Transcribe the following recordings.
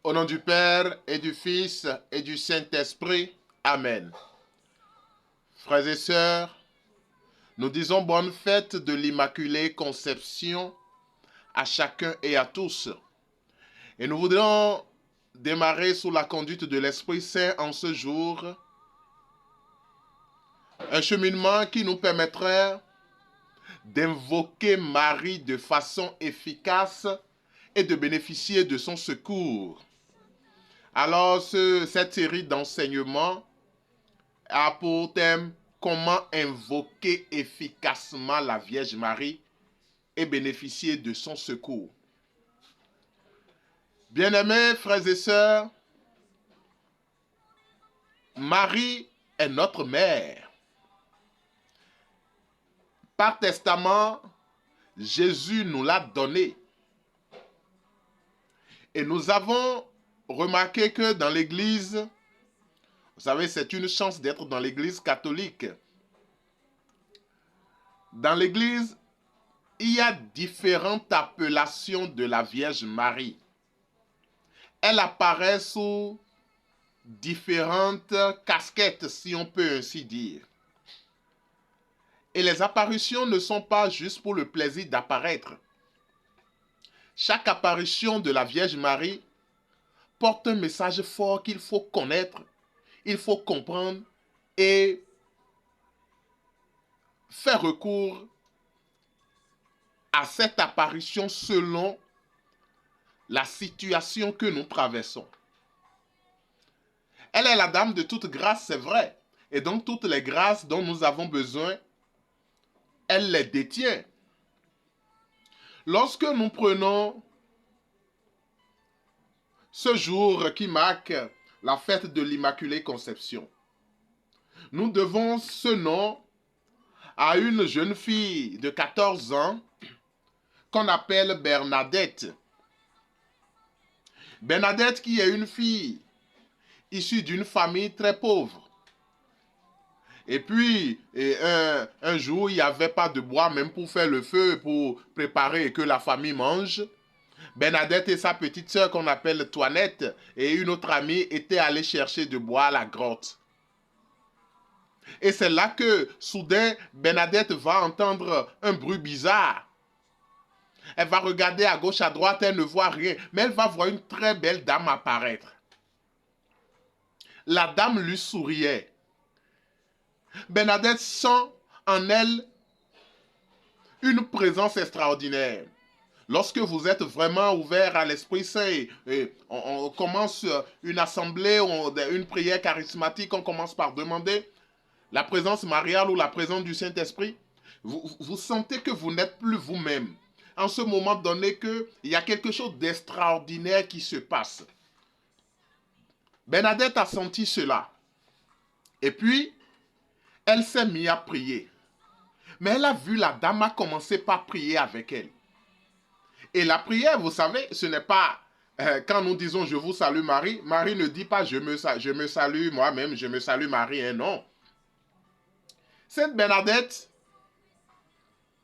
Au nom du Père et du Fils et du Saint-Esprit. Amen. Frères et sœurs, nous disons bonne fête de l'Immaculée Conception à chacun et à tous. Et nous voudrions démarrer sous la conduite de l'Esprit Saint en ce jour, un cheminement qui nous permettrait d'invoquer Marie de façon efficace et de bénéficier de son secours. Alors, cette série d'enseignements a pour thème comment invoquer efficacement la Vierge Marie et bénéficier de son secours. Bien-aimés frères et sœurs, Marie est notre mère. Par testament, Jésus nous l'a donnée. Et nous avons remarqué que dans l'Église, vous savez, c'est une chance d'être dans l'Église catholique. Dans l'Église, il y a différentes appellations de la Vierge Marie. Elle apparaît sous différentes casquettes, si on peut ainsi dire. Et les apparitions ne sont pas juste pour le plaisir d'apparaître. Chaque apparition de la Vierge Marie porte un message fort qu'il faut connaître, il faut comprendre et faire recours à cette apparition selon la situation que nous traversons. Elle est la dame de toute grâce, c'est vrai. Et donc toutes les grâces dont nous avons besoin, elle les détient. Lorsque nous prenons ce jour qui marque la fête de l'Immaculée Conception, nous devons ce nom à une jeune fille de 14 ans qu'on appelle Bernadette. Bernadette qui est une fille issue d'une famille très pauvre. Et puis, un jour, il n'y avait pas de bois même pour faire le feu, pour préparer et que la famille mange. Bernadette et sa petite sœur qu'on appelle Toinette et une autre amie étaient allées chercher du bois à la grotte. Et c'est là que, soudain, Bernadette va entendre un bruit bizarre. Elle va regarder à gauche, à droite, elle ne voit rien. Mais elle va voir une très belle dame apparaître. La dame lui souriait. Bernadette sent en elle une présence extraordinaire. Lorsque vous êtes vraiment ouvert à l'Esprit Saint, et on commence une assemblée, une prière charismatique, on commence par demander la présence mariale ou la présence du Saint-Esprit, vous sentez que vous n'êtes plus vous-même. En ce moment donné, il y a quelque chose d'extraordinaire qui se passe. Bernadette a senti cela. Et puis, elle s'est mise à prier. Mais elle a vu la dame a commencé par prier avec elle. Et la prière, vous savez, ce n'est pas quand nous disons je vous salue Marie. Marie ne dit pas je me salue moi-même, je me salue Marie, hein, non. Sainte Bernadette,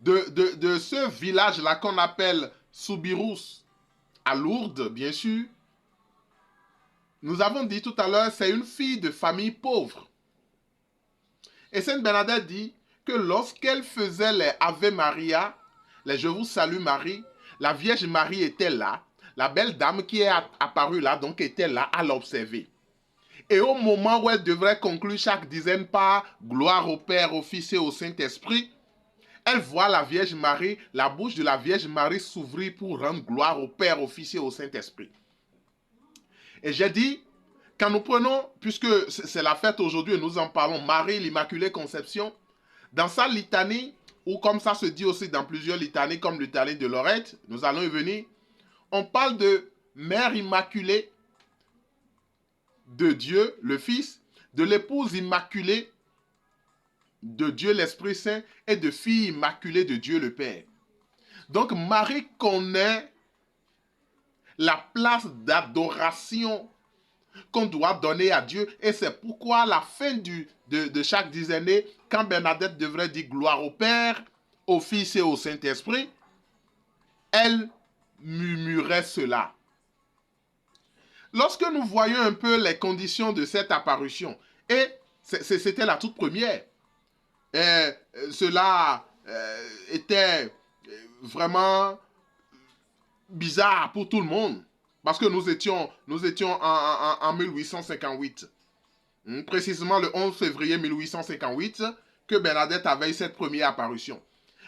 de ce village-là qu'on appelle Soubirous, à Lourdes, bien sûr, nous avons dit tout à l'heure, c'est une fille de famille pauvre. Et Sainte Bernadette dit que lorsqu'elle faisait les Ave Maria, les Je vous salue Marie, la Vierge Marie était là, la belle dame qui est apparue là, donc était là à l'observer. Et au moment où elle devrait conclure chaque dizaine par gloire au Père, au Fils et au Saint-Esprit, elle voit la Vierge Marie, la bouche de la Vierge Marie s'ouvrir pour rendre gloire au Père, au Fils et au Saint-Esprit. Et j'ai dit, quand nous prenons, puisque c'est la fête aujourd'hui et nous en parlons, Marie, l'Immaculée Conception, dans sa litanie, ou comme ça se dit aussi dans plusieurs litanies, comme litanie de Lorette, nous allons y venir, on parle de Mère Immaculée de Dieu, le Fils, de l'épouse immaculée de Dieu l'Esprit Saint et de fille immaculée de Dieu le Père. Donc Marie connaît la place d'adoration qu'on doit donner à Dieu et c'est pourquoi à la fin de chaque dizaine, quand Bernadette devrait dire gloire au Père, au Fils et au Saint-Esprit, elle murmurait cela. Lorsque nous voyons un peu les conditions de cette apparition, et c'était la toute première, et cela était vraiment bizarre pour tout le monde, parce que nous étions en 1858. Précisément le 11 février 1858, que Bernadette avait eu cette première apparition.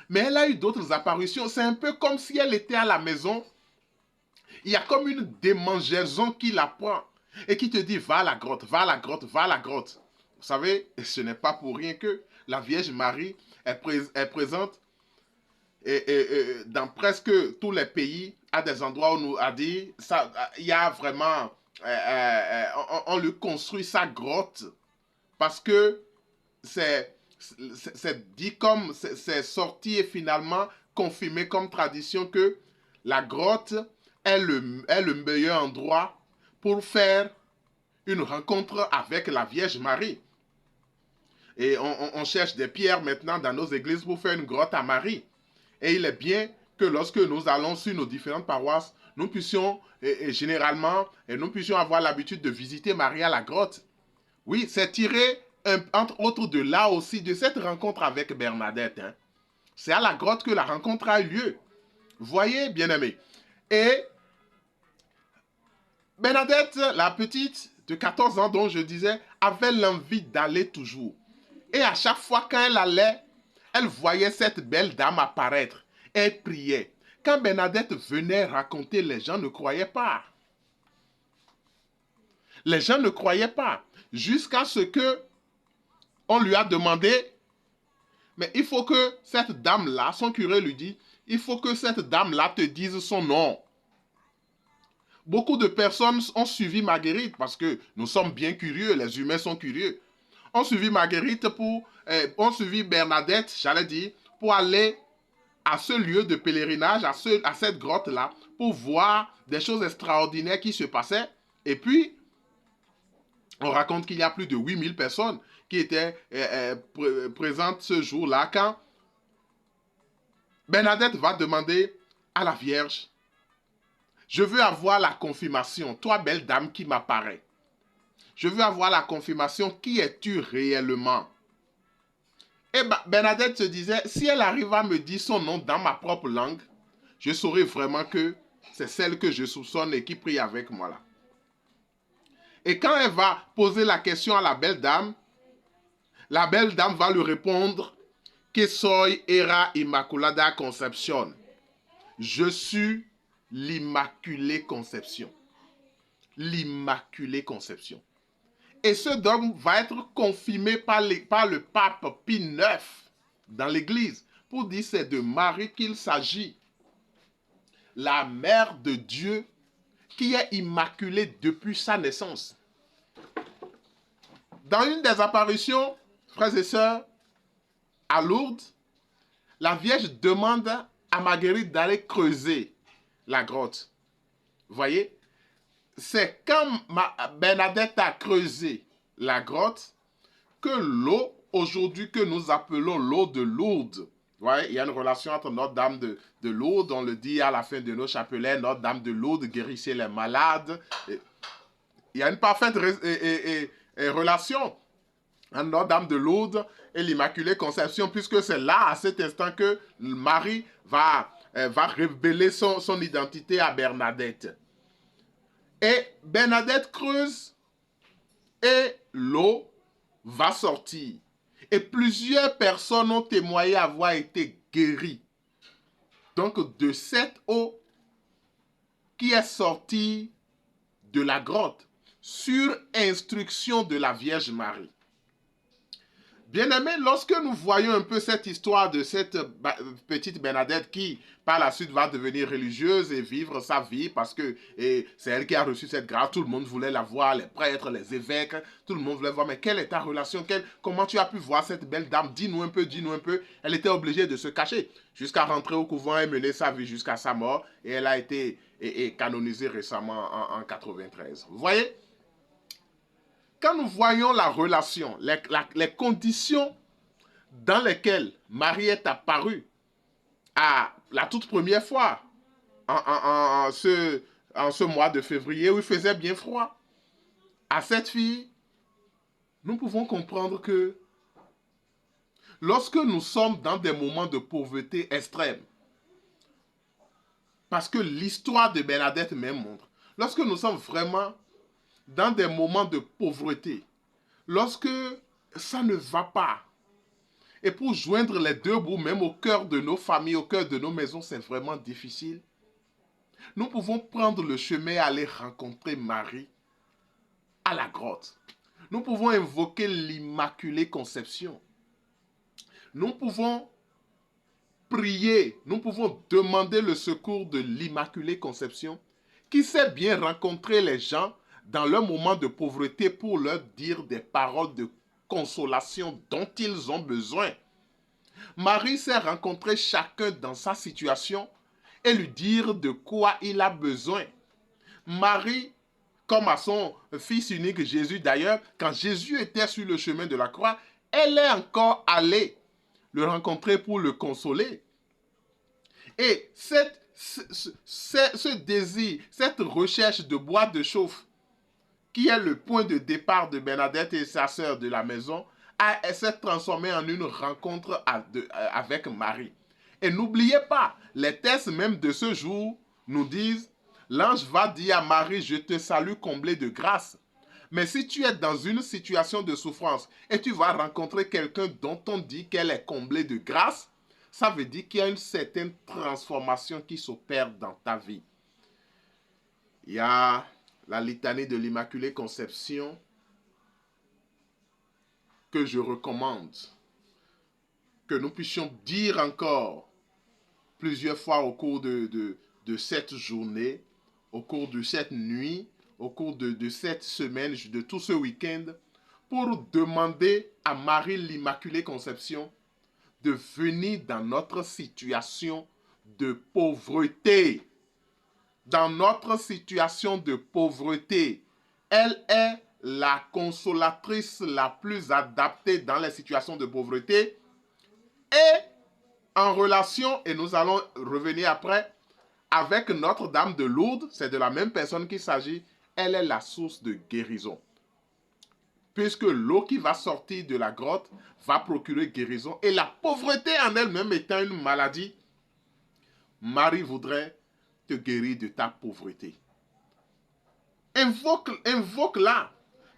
Mais elle a eu d'autres apparitions. C'est un peu comme si elle était à la maison. Il y a comme une démangeaison qui la prend et qui te dit va à la grotte, va à la grotte, va à la grotte. Vous savez, ce n'est pas pour rien que la Vierge Marie est présente dans presque tous les pays, à des endroits où on nous a dit, il y a vraiment, on lui construit sa grotte parce que c'est dit comme, c'est sorti et finalement confirmé comme tradition que la grotte est le meilleur endroit pour faire une rencontre avec la Vierge Marie. Et on cherche des pierres maintenant dans nos églises pour faire une grotte à Marie. Et il est bien que lorsque nous allons sur nos différentes paroisses, nous puissions, généralement, nous puissions avoir l'habitude de visiter Marie à la grotte. Oui, c'est tiré, entre autres, de là aussi, de cette rencontre avec Bernadette. Hein. C'est à la grotte que la rencontre a eu lieu. Voyez, bien-aimés. Et Bernadette, la petite de 14 ans dont je disais, avait l'envie d'aller toujours. Et à chaque fois qu'elle allait, elle voyait cette belle dame apparaître. Elle priait. Quand Bernadette venait raconter, les gens ne croyaient pas. Les gens ne croyaient pas. Jusqu'à ce que on lui a demandé, mais il faut que cette dame-là, son curé lui dit, il faut que cette dame-là te dise son nom. Beaucoup de personnes ont suivi Marguerite parce que nous sommes bien curieux, les humains sont curieux. Ont suivi Marguerite ont suivi Bernadette, j'allais dire, pour aller à ce lieu de pèlerinage, à cette grotte-là, pour voir des choses extraordinaires qui se passaient. Et puis, on raconte qu'il y a plus de 8000 personnes qui étaient présentes ce jour-là quand Bernadette va demander à la Vierge, je veux avoir la confirmation, toi belle dame qui m'apparaît. Je veux avoir la confirmation, qui es-tu réellement? Et Bernadette se disait, si elle arrive à me dire son nom dans ma propre langue, je saurai vraiment que c'est celle que je soupçonne et qui prie avec moi là. Et quand elle va poser la question à la belle dame va lui répondre que soy era Immaculada Conception. Je suis l'Immaculée Conception. L'Immaculée Conception. Et ce dogme va être confirmé par le pape Pie IX dans l'Église pour dire c'est de Marie qu'il s'agit. La mère de Dieu qui est immaculée depuis sa naissance. Dans une des apparitions, frères et sœurs, à Lourdes, la Vierge demande à Marguerite d'aller creuser la grotte. Vous voyez? C'est quand Bernadette a creusé la grotte que l'eau, aujourd'hui que nous appelons l'eau de Lourdes, ouais, il y a une relation entre Notre-Dame de Lourdes, on le dit à la fin de nos chapelets, Notre-Dame de Lourdes guérissez les malades. Il y a une parfaite relation entre Notre-Dame de Lourdes et l'Immaculée Conception, puisque c'est là, à cet instant, que Marie va révéler son identité à Bernadette. Et Bernadette creuse et l'eau va sortir. Et plusieurs personnes ont témoigné avoir été guéries. Donc de cette eau qui est sortie de la grotte sur instruction de la Vierge Marie. Bien-aimés, lorsque nous voyons un peu cette histoire de cette petite Bernadette qui, par la suite, va devenir religieuse et vivre sa vie parce que c'est elle qui a reçu cette grâce, tout le monde voulait la voir, les prêtres, les évêques, tout le monde voulait voir, mais quelle est ta relation, comment tu as pu voir cette belle dame, dis-nous un peu, Elle était obligée de se cacher jusqu'à rentrer au couvent et mener sa vie jusqu'à sa mort, et elle a été canonisée récemment en 93. Vous voyez? Quand nous voyons la relation, les conditions dans lesquelles Marie est apparue à la toute première fois, en ce mois de février où il faisait bien froid. À cette fille, nous pouvons comprendre que lorsque nous sommes dans des moments de pauvreté extrême, parce que l'histoire de Bernadette même montre, lorsque nous sommes vraiment dans des moments de pauvreté, lorsque ça ne va pas, et pour joindre les deux bouts, même au cœur de nos familles, au cœur de nos maisons, c'est vraiment difficile, nous pouvons prendre le chemin et aller rencontrer Marie à la grotte. Nous pouvons invoquer l'Immaculée Conception. Nous pouvons prier, nous pouvons demander le secours de l'Immaculée Conception qui sait bien rencontrer les gens dans leur moment de pauvreté pour leur dire des paroles de consolation dont ils ont besoin. Marie sait rencontrer chacun dans sa situation et lui dire de quoi il a besoin. Marie, comme à son fils unique Jésus d'ailleurs, quand Jésus était sur le chemin de la croix, elle est encore allée le rencontrer pour le consoler. Et ce désir, cette recherche de bois de chauffe, qui est le point de départ de Bernadette et sa sœur de la maison, s'est transformée en une rencontre avec Marie. Et n'oubliez pas, les textes même de ce jour nous disent, l'ange va dire à Marie, je te salue comblée de grâce. Mais si tu es dans une situation de souffrance et tu vas rencontrer quelqu'un dont on dit qu'elle est comblée de grâce, ça veut dire qu'il y a une certaine transformation qui s'opère dans ta vie. Il y a la litanie de l'Immaculée Conception que je recommande, que nous puissions dire encore plusieurs fois au cours de cette journée, au cours de cette nuit, au cours de cette semaine, de tout ce week-end, pour demander à Marie l'Immaculée Conception de venir dans notre situation de pauvreté. Dans notre situation de pauvreté, elle est la consolatrice la plus adaptée dans les situations de pauvreté et en relation, et nous allons revenir après, avec Notre-Dame de Lourdes, c'est de la même personne qu'il s'agit, elle est la source de guérison. Puisque l'eau qui va sortir de la grotte va procurer guérison. Et la pauvreté en elle-même étant une maladie, Marie voudrait te guérir de ta pauvreté. Invoque-la.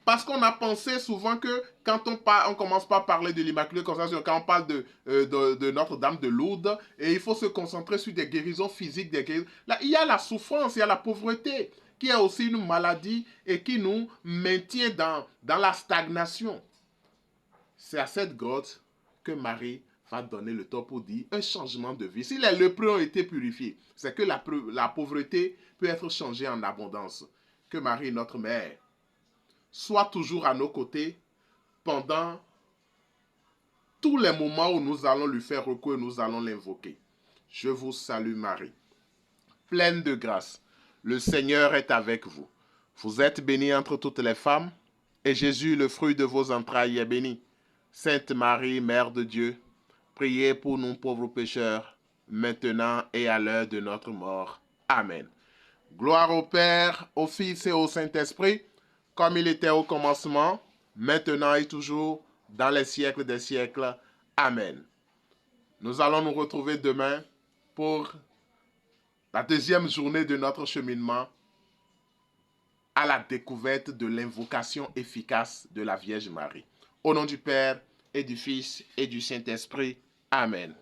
Parce qu'on a pensé souvent que quand on commence par parler de l'Immaculée Conception, quand on parle de Notre-Dame de Lourdes, et il faut se concentrer sur des guérisons physiques, des guérisons. Là, il y a la souffrance, il y a la pauvreté, qui est aussi une maladie et qui nous maintient dans la stagnation. C'est à cette grotte que Marie va donner le temps pour dire un changement de vie. Si les lépreux ont été purifiés, c'est que la pauvreté peut être changée en abondance. Que Marie, notre mère, soit toujours à nos côtés pendant tous les moments où nous allons lui faire recours et nous allons l'invoquer. Je vous salue Marie, pleine de grâce. Le Seigneur est avec vous. Vous êtes bénie entre toutes les femmes, et Jésus, le fruit de vos entrailles, est béni. Sainte Marie, Mère de Dieu, priez pour nous pauvres pécheurs, maintenant et à l'heure de notre mort. Amen. Gloire au Père, au Fils et au Saint-Esprit, comme il était au commencement, maintenant et toujours, dans les siècles des siècles. Amen. Nous allons nous retrouver demain pour la deuxième journée de notre cheminement à la découverte de l'invocation efficace de la Vierge Marie. Au nom du Père et du Fils et du Saint-Esprit. Amen.